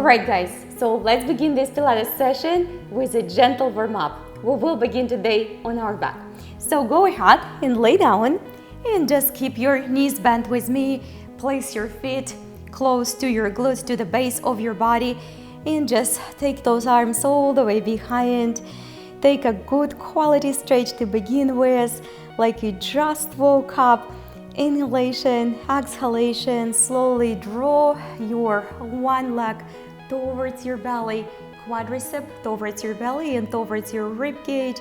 Alright guys, so let's begin this Pilates session with a gentle warm-up. We will begin today on our back. So go ahead and lay down and just keep your knees bent with me. Place your feet close to your glutes, to the base of your body, and just take those arms all the way behind. Take a good quality stretch to begin with, like you just woke up. Inhalation, exhalation, slowly draw your one leg towards your belly, quadricep towards your belly and towards your rib cage,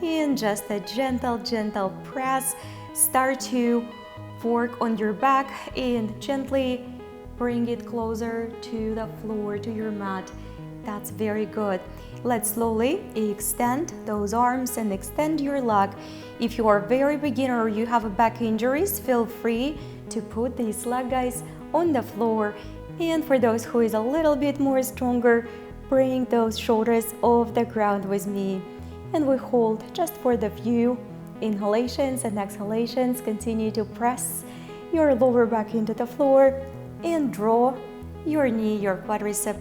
and just a gentle press. Start to work on your back and gently bring it closer to the floor, to your mat. That's very good. Let's slowly extend those arms and extend your leg. If you are very beginner or you have a back injuries, feel free to put these leg guys on the floor. And for those who is a little bit more stronger, bring those shoulders off the ground with me. And we hold just for the few inhalations and exhalations. Continue to press your lower back into the floor and draw your knee, your quadricep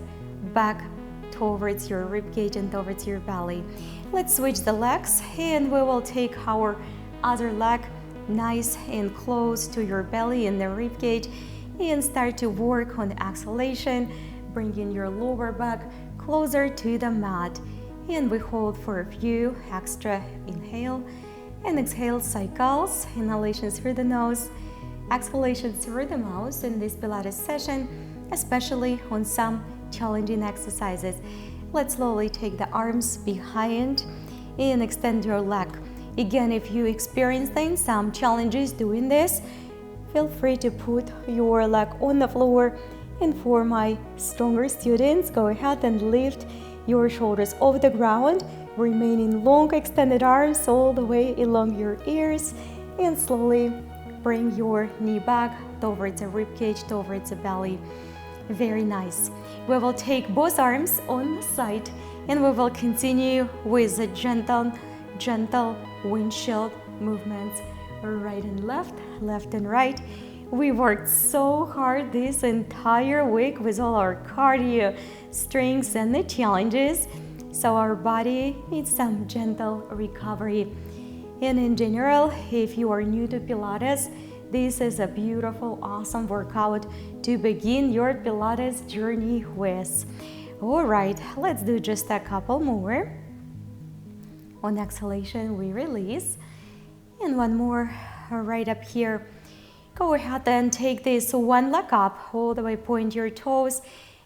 back towards your ribcage and towards your belly. Let's switch the legs and we will take our other leg nice and close to your belly and the ribcage and start to work on exhalation, bringing your lower back closer to the mat. And we hold for a few extra inhale and exhale cycles, inhalations through the nose, exhalations through the mouth in this Pilates session, especially on some challenging exercises. Let's slowly take the arms behind and extend your leg. Again, if you experiencing some challenges doing this, feel free to put your leg on the floor. And for my stronger students, go ahead and lift your shoulders off the ground, remaining long extended arms all the way along your ears, and slowly bring your knee back towards the ribcage, towards the belly. Very nice. We will take both arms on the side and we will continue with the gentle windshield movements, right and left, left and right. We worked so hard this entire week with all our cardio, strengths and the challenges, so our body needs some gentle recovery. And in general, if you are new to Pilates, this is a beautiful, awesome workout to begin your Pilates journey with. All right, let's do just a couple more. On exhalation, we release. And one more right up here. Go ahead and take this one leg up, all the way, point your toes.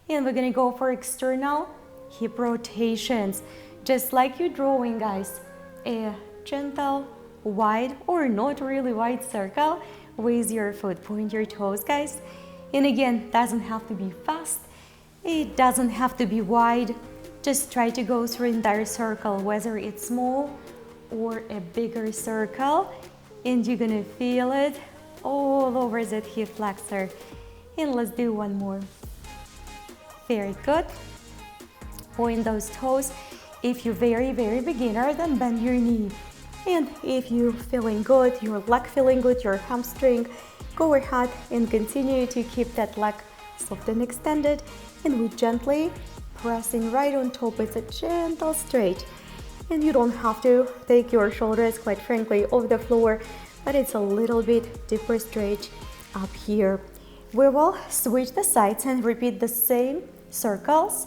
And we're gonna go for external hip rotations. Just like you're drawing, guys, a gentle, wide or not really wide circle with your foot. Point your toes, guys. And again, doesn't have to be fast. It doesn't have to be wide. Just try to go through the entire circle, whether it's small or a bigger circle. And you're gonna feel it all over that hip flexor. And let's do one more. Very good. Point those toes. If you're very beginner, then bend your knee. And if you're feeling good, your leg feeling good, your hamstring, go ahead and continue to keep that leg soft and extended. And we gently pressing right on top. It's a gentle stretch. And you don't have to take your shoulders, quite frankly, off the floor, but it's a little bit deeper stretch up here. We will switch the sides and repeat the same circles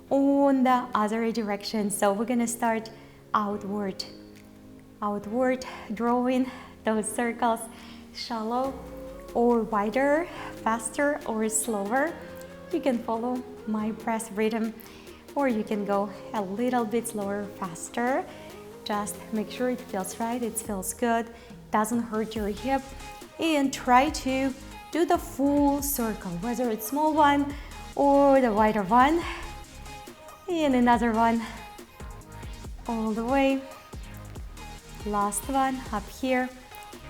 on the other direction. So we're gonna start outward, drawing those circles shallow or wider, faster or slower. You can follow my breath rhythm, or you can go a little bit slower, faster. Just make sure it feels right, it feels good, doesn't hurt your hip, and try to do the full circle, whether it's small one or the wider one. And another one, all the way. Last one up here.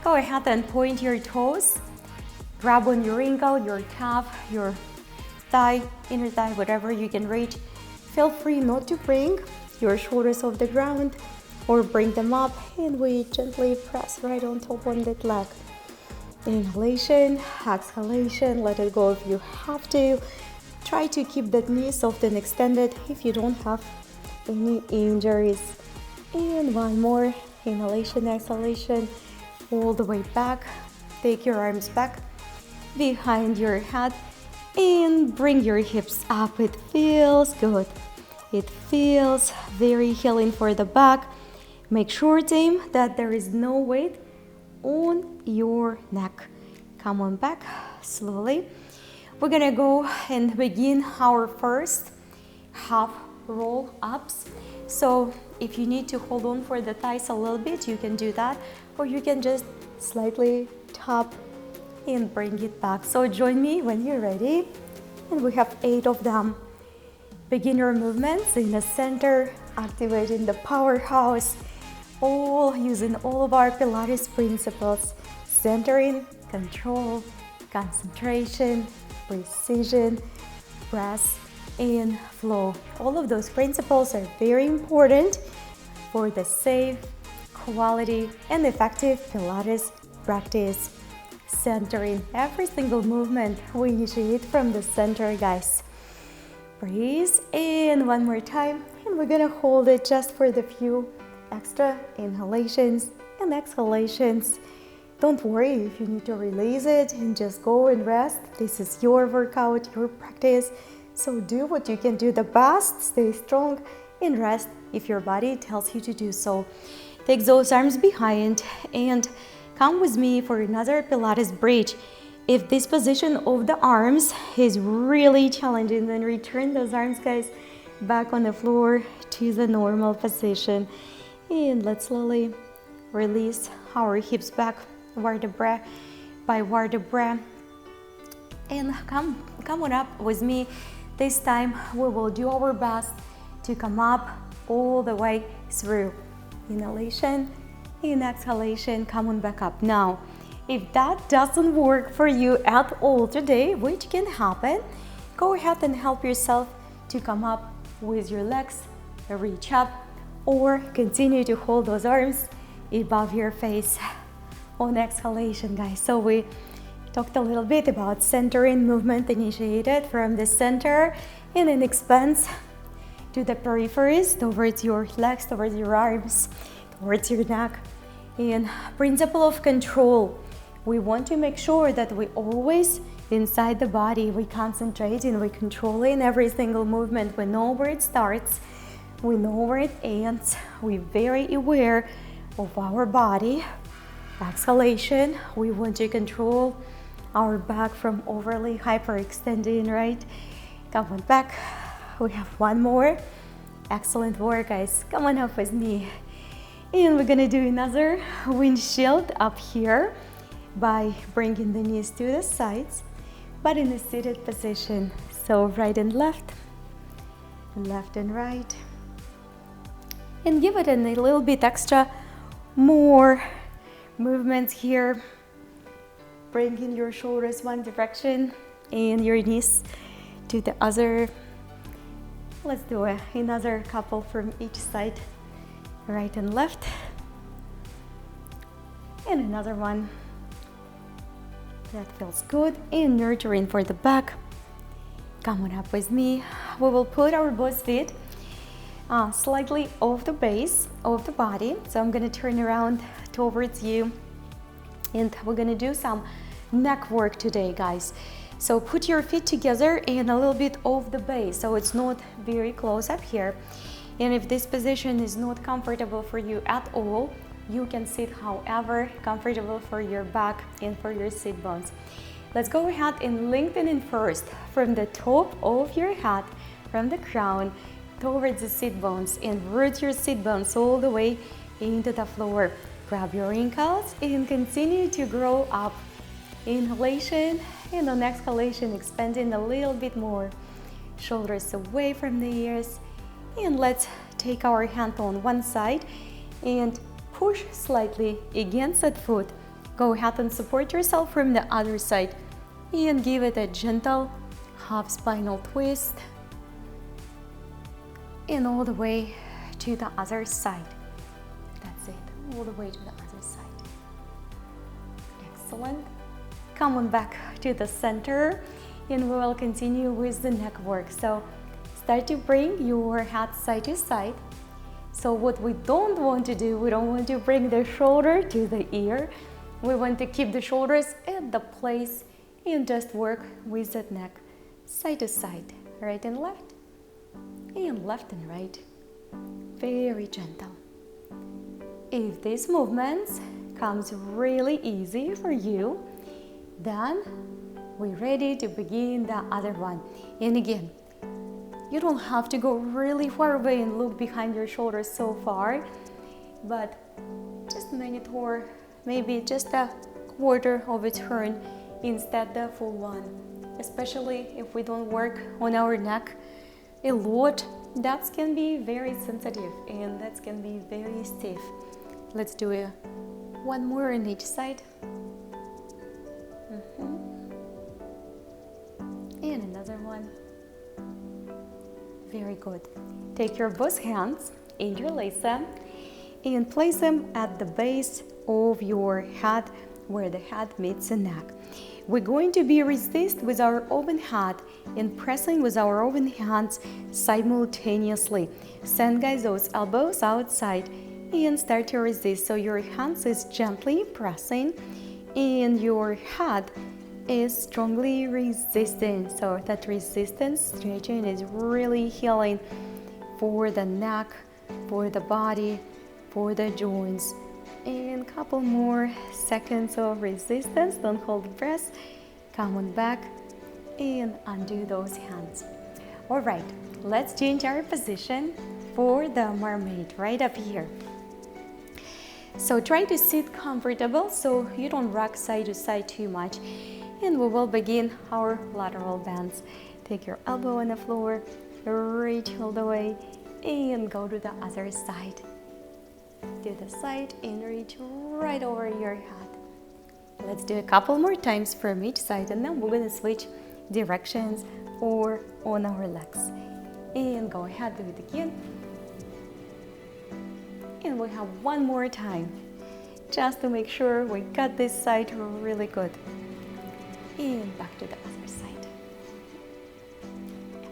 Go ahead and point your toes. Grab on your ankle, your calf, your thigh, inner thigh, whatever you can reach. Feel free not to bring your shoulders off the ground or bring them up, and we gently press right on top on that leg. Inhalation, exhalation, let it go if you have to. Try to keep that knee soft and extended if you don't have any injuries. And one more, inhalation, exhalation, all the way back. Take your arms back behind your head and bring your hips up. It feels good. It feels very healing for the back. Make sure, team, that there is no weight on your neck. Come on back slowly. We're gonna go and begin our first half roll ups. So if you need to hold on for the thighs a little bit, you can do that, or you can just slightly tap and bring it back. So join me when you're ready. And we have 8 of them. Beginner movements in the center, activating the powerhouse, all using all of our Pilates principles: centering, control, concentration, precision, breath, and flow. All of those principles are very important for the safe, quality, and effective Pilates practice. Centering every single movement, we initiate from the center, guys. Breathe in one more time, and we're gonna hold it just for the few extra inhalations and exhalations. Don't worry if you need to release it and just go and rest. This is your workout, your practice. So do what you can do the best. Stay strong and rest if your body tells you to do so. Take those arms behind and come with me for another Pilates bridge. If this position of the arms is really challenging, then return those arms, guys, back on the floor to the normal position. And let's slowly release our hips back, vertebra by vertebra. And come on up with me. This time we will do our best to come up all the way through. Inhalation and exhalation, come on back up. Now, if that doesn't work for you at all today, which can happen, go ahead and help yourself to come up with your legs, reach up, or continue to hold those arms above your face on exhalation, guys. So we talked a little bit about centering movement initiated from the center and then expands to the peripheries, towards your legs, towards your arms, towards your neck. And principle of control. We want to make sure that we always inside the body, we concentrate and we control in every single movement. We know where it starts, we know where it ends. We're very aware of our body. Exhalation, we want to control our back from overly hyperextending, right? Come on back. We have one more. Excellent work, guys. Come on up with me. And we're gonna do another windshield up here by bringing the knees to the sides, but in a seated position. So right and left and right. And give it a little bit extra more movements here. Bringing your shoulders one direction and your knees to the other. Let's do another couple from each side, right and left. And another one. That feels good and nurturing for the back. Come on up with me. We will put our both feet slightly off the base of the body. So I'm gonna turn around towards you and we're gonna do some neck work today, guys. So put your feet together and a little bit off the base so it's not very close up here. And if this position is not comfortable for you at all, you can sit however comfortable for your back and for your sit bones. Let's go ahead and lengthen it first from the top of your head, from the crown towards the sit bones, and root your sit bones all the way into the floor. Grab your ankles and continue to grow up. Inhalation, and on exhalation, expanding a little bit more. Shoulders away from the ears. And let's take our hand on one side and push slightly against that foot. Go ahead and support yourself from the other side and give it a gentle half spinal twist. And all the way to the other side. That's it, all the way to the other side. Excellent. Come on back to the center and we will continue with the neck work. So start to bring your head side to side. So what we don't want to do, we don't want to bring the shoulder to the ear. We want to keep the shoulders at the place and just work with that neck side to side, right and left and right. Very gentle. If these movements comes really easy for you, then we're ready to begin the other one. And again, you don't have to go really far away and look behind your shoulders so far, but just a minute or maybe just a quarter of a turn instead the full one. Especially if we don't work on our neck a lot, that can be very sensitive and that can be very stiff. Let's do one more on each side. And another one. Very good. Take your both hands, interlace them, and place them at the base of your head where the head meets the neck. We're going to be resist with our open head and pressing with our open hands simultaneously. Send guys those elbows outside and start to resist. So your hands is gently pressing and your head is strongly resisting. So that resistance stretching is really healing for the neck, for the body, for the joints. And a couple more seconds of resistance. Don't hold the breath. Come on back and undo those hands. All right, let's change our position for the mermaid right up here. So try to sit comfortable so you don't rock side to side too much. And we will begin our lateral bends. Take your elbow on the floor, reach all the way, and go to the other side. To the side and reach right over your head. Let's do a couple more times from each side, and then we're going to switch directions or on our legs. And go ahead, do it again. And we have one more time, just to make sure we got this side really good. And back to the other side.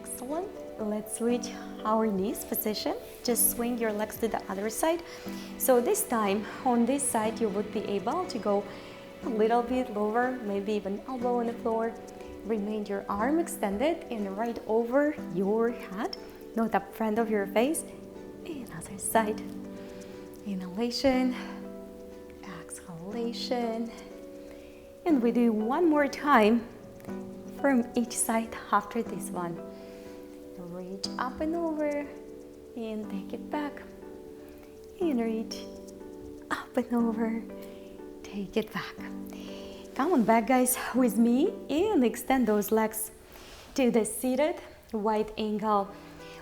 Excellent. Let's switch our knees position. Just swing your legs to the other side. So this time on this side you would be able to go a little bit lower, maybe even elbow on the floor. Remain your arm extended and right over your head, not up front of your face. And other side. Inhalation, exhalation. And we do one more time from each side after this one. Reach up and over and take it back. And reach up and over, take it back. Come on back guys with me and extend those legs to the seated wide angle.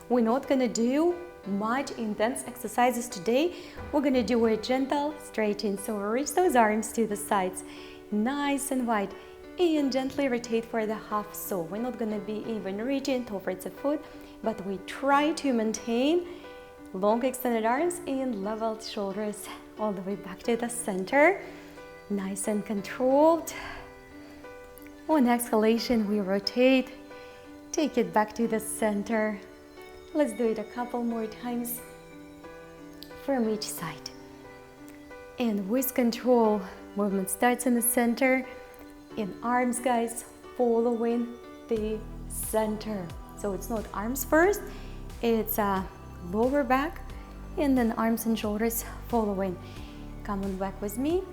We're not gonna do much intense exercises today. We're gonna do a gentle stretching. So reach those arms to the sides, nice and wide, and gently rotate for the half. So we're not gonna be even reaching towards the foot, but we try to maintain long extended arms and leveled shoulders all the way back to the center. Nice and controlled. On exhalation, we rotate, take it back to the center. Let's do it a couple more times from each side. And with control, movement starts in the center, and arms, guys, following the center. So it's not arms first, it's lower back, and then arms and shoulders following. Come on back with me.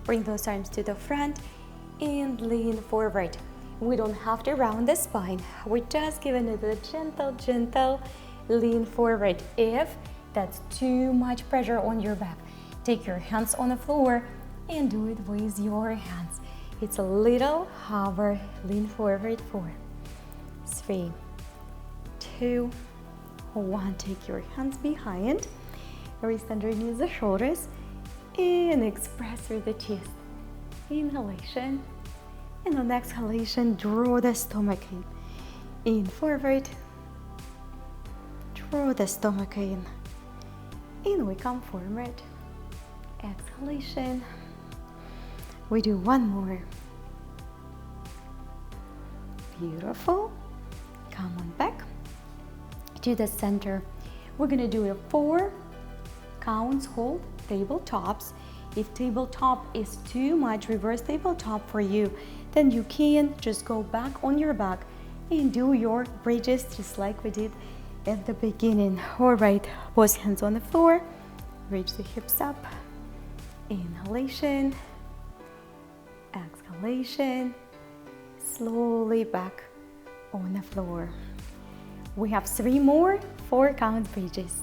Bring those arms to the front and lean forward. We don't have to round the spine. We're just giving it a gentle lean forward. If that's too much pressure on your back, take your hands on the floor and do it with your hands. It's a little hover, lean forward, 4, 3, 2, 1. Take your hands behind, wrist underneath the shoulders, and express through the chest. Inhalation, and on exhalation, draw the stomach in forward, draw the stomach in we come forward. Exhalation, we do one more. Beautiful. Come on back to the center. We're gonna do a 4 counts hold tabletops. If tabletop is too much, reverse tabletop for you, then you can just go back on your back and do your bridges just like we did at the beginning. All right, both hands on the floor, reach the hips up, inhalation, exhalation, slowly back on the floor. We have 3 more 4 count bridges,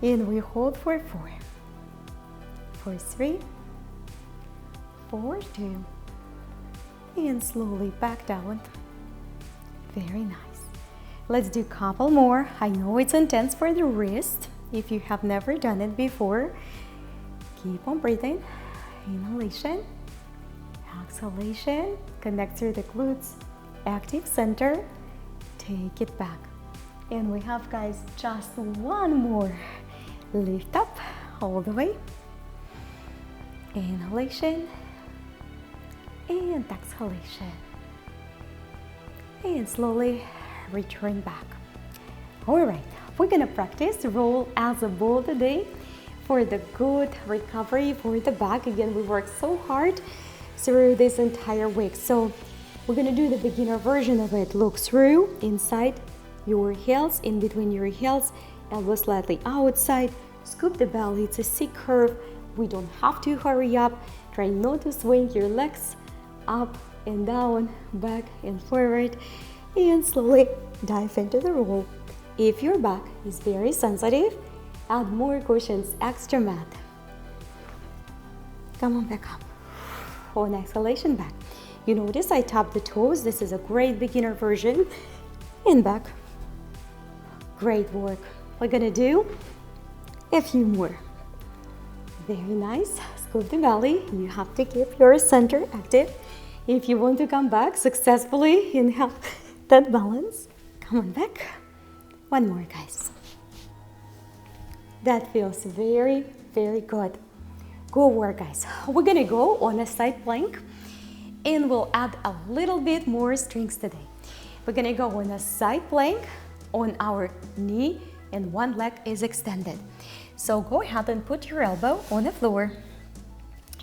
and we hold for 4, for 3, 4, 2, and slowly back down. Very nice. Let's do a couple more. I know it's intense for the wrist. If you have never done it before, keep on breathing. Inhalation, exhalation, connect through the glutes, active center, take it back. And we have, guys, just 1 more. Lift up all the way. Inhalation and exhalation. And slowly return back. All right, we're gonna practice roll as a ball today for the good recovery for the back. Again, we worked so hard through this entire week. So we're gonna do the beginner version of it. Look through, inside your heels, in between your heels, elbow slightly outside, scoop the belly. It's a C curve. We don't have to hurry up. Try not to swing your legs up and down, back and forward, and slowly dive into the roll. If your back is very sensitive, add more cushions, extra mat. Come on back up. On exhalation, back. You notice I tap the toes. This is a great beginner version. And back. Great work. We're gonna do a few more. Very nice. Scoop the belly. You have to keep your center active if you want to come back successfully and have that balance. Come on back. 1 more, guys. That feels very, very good. Good work, guys. We're gonna go on a side plank and we'll add a little bit more strength today. We're gonna go on a side plank on our knee and 1 leg is extended. So go ahead and put your elbow on the floor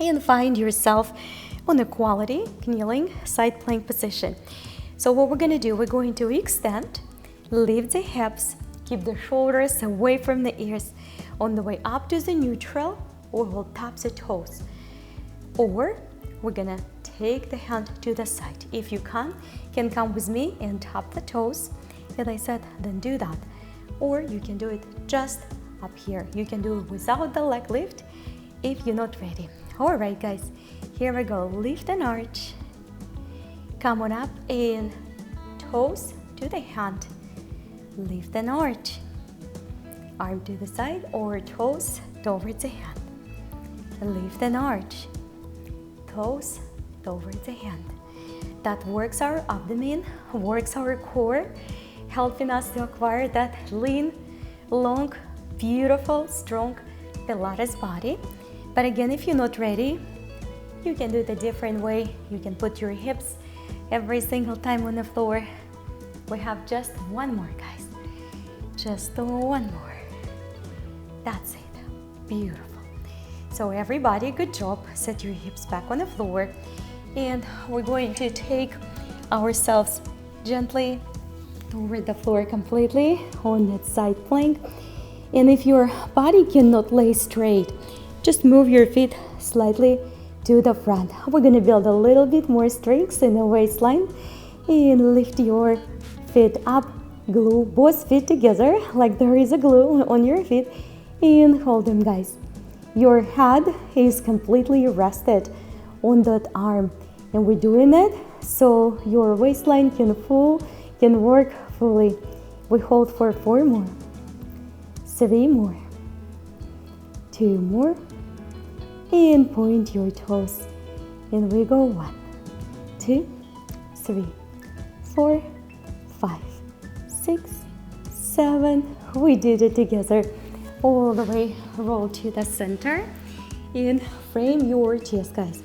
and find yourself on a quality kneeling side plank position. So what we're gonna do, we're going to extend, lift the hips, keep the shoulders away from the ears. On the way up to the neutral, or we'll tap the toes. Or we're gonna take the hand to the side. If you can come with me and tap the toes. As I said, then do that. Or you can do it just up here. You can do it without the leg lift if you're not ready. All right, guys, here we go. Lift an arch. Come on up and toes to the hand. Lift an arch. Arm to the side or toes towards the hand. Lift an arch. Toes towards the hand. That works our abdomen, works our core, helping us to acquire that lean, long, beautiful, strong Pilates body. But again, if you're not ready, you can do it a different way. You can put your hips every single time on the floor. We have just 1 more, guys. Just 1 more. That's it. Beautiful. So everybody, good job. Set your hips back on the floor. And we're going to take ourselves gently toward the floor completely on that side plank. And if your body cannot lay straight, just move your feet slightly to the front. We're gonna build a little bit more strength in the waistline and lift your feet up. Glue both feet together like there is a glue on your feet and hold them, guys. Your head is completely rested on that arm, and we're doing it so your waistline can work fully. We hold for 4 more, 3 more, 2 more, and point your toes. And we go 1, 2, 3, 4, 5, 6, 7. We did it together. All the way, roll to the center and frame your chest, guys.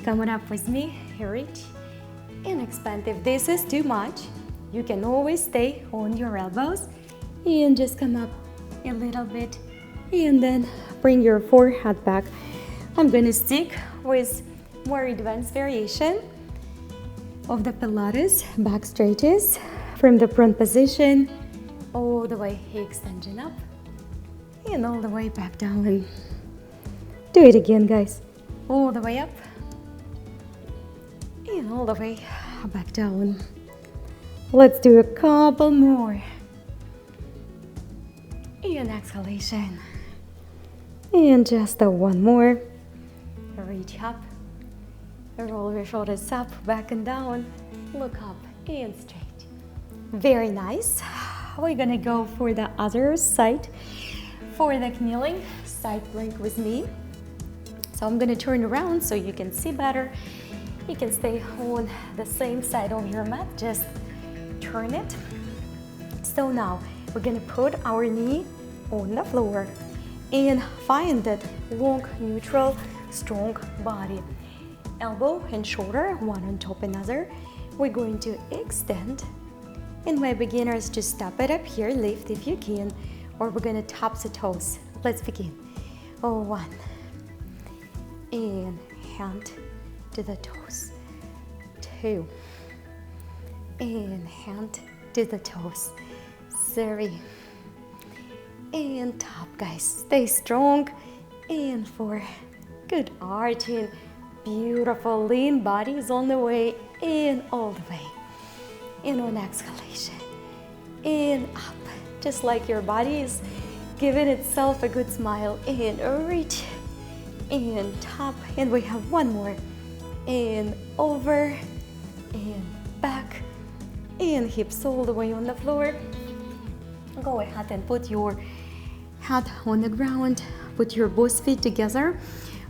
Come on up with me, reach, and expand. If this is too much, you can always stay on your elbows and just come up a little bit and then bring your forehead back. I'm gonna stick with more advanced variation of the Pilates back stretches from the front position all the way extension up and all the way back down. Do it again, guys. All the way up and all the way back down. Let's do a couple more. And exhalation. And just one more. Reach up. Roll your shoulders up, back and down. Look up and straight. Very nice. We're gonna go for the other side. For the kneeling, side plank with me. So I'm gonna turn around so you can see better. You can stay on the same side of your mat, just turn it. So now we're gonna put our knee on the floor and find that long, neutral, strong body. Elbow and shoulder, one on top another. We're going to extend. And my beginners, just step it up here, lift if you can, or we're gonna tap the toes. Let's begin. Oh, one. And hand to the toes. Two. And hand to the toes. Three. And top, guys. Stay strong. And four. Good arching. Beautiful lean body is on the way. And all the way. And on exhalation. And up. Just like your body is giving itself a good smile. And reach. And top. And we have one more. And over. And back. And hips all the way on the floor. Go ahead and put your head on the ground. Put your both feet together.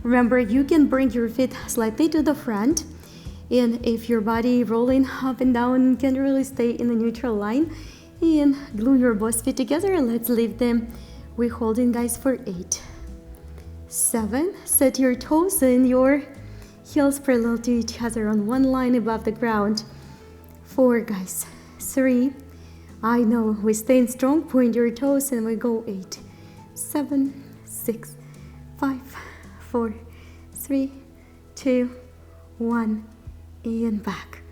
Remember, you can bring your feet slightly to the front. And if your body rolling up and down, you can really stay in the neutral line. And glue your both feet together. Let's leave them. We're holding, guys, for 8, 7. Set your toes and your heels parallel to each other on one line above the ground. 4, guys. 3. I know, we stay strong. Point your toes and we go 8, 7, 6, 5, 4, 3, 2, 1, and back.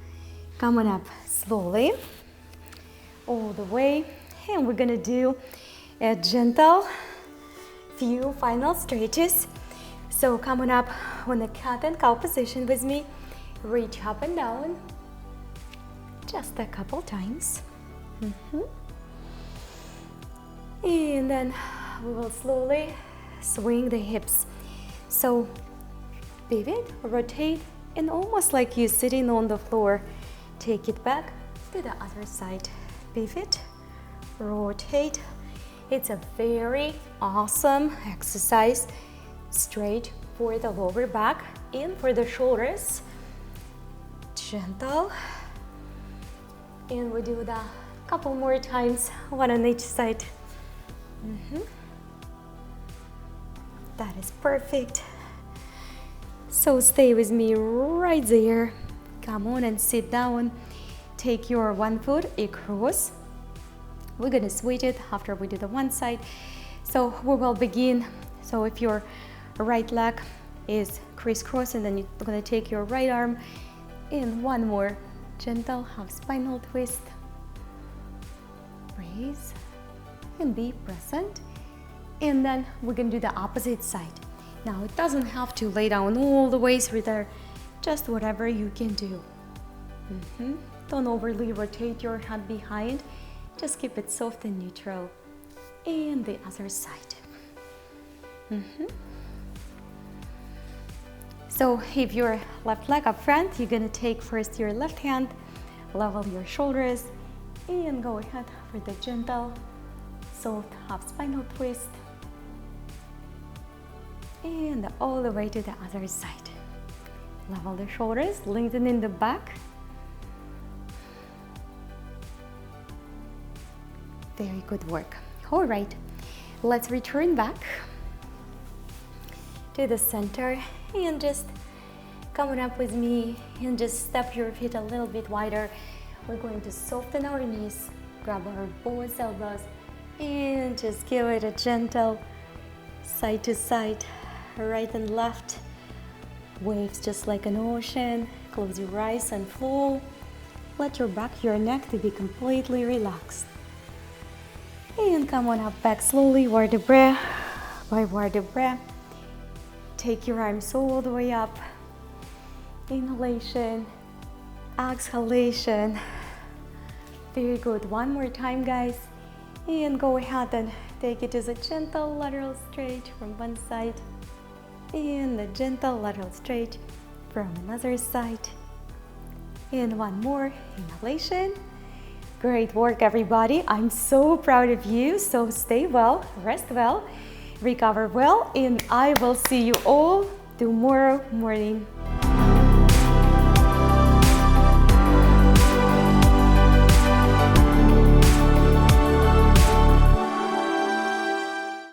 Come on up slowly, all the way. And we're gonna do a gentle few final stretches. So come on up on the cat and cow position with me. Reach up and down, just a couple times. And then we will slowly swing the hips. So pivot, rotate, and almost like you're sitting on the floor, take it back to the other side. Pivot, rotate. It's a very awesome exercise, straight for the lower back and for the shoulders. Gentle. And we do the couple more times, one on each side. That is perfect. So stay with me right there. Come on and sit down. Take your one foot across. We're gonna switch it after we do the one side. So we will begin. So if your right leg is crisscross, and then you're gonna take your right arm in one more gentle half spinal twist. Breathe and be present. And then we're gonna do the opposite side. Now it doesn't have to lay down all the way through there, just whatever you can do. Don't overly rotate your head behind, just keep it soft and neutral. And the other side. So if your left leg up front, you're gonna take first your left hand, level your shoulders, and go ahead for the gentle, soft half spinal twist. And all the way to the other side. Level the shoulders, lengthen in the back. Very good work. All right, let's return back to the center and just Come on up with me and just step your feet a little bit wider. We're going to soften our knees, grab our both elbows, and just give it a gentle side to side, right and left. Waves just like an ocean. Close your eyes and flow. Let your back, your neck to be completely relaxed. And come on up back slowly, vertebra by vertebra. Take your arms all the way up. Inhalation, exhalation. Very good. One more time, guys. And go ahead and take it as a gentle lateral stretch from one side. And a gentle lateral stretch from another side. And one more inhalation. Great work, everybody. I'm so proud of you. So stay well, rest well, recover well, and I will see you all tomorrow morning.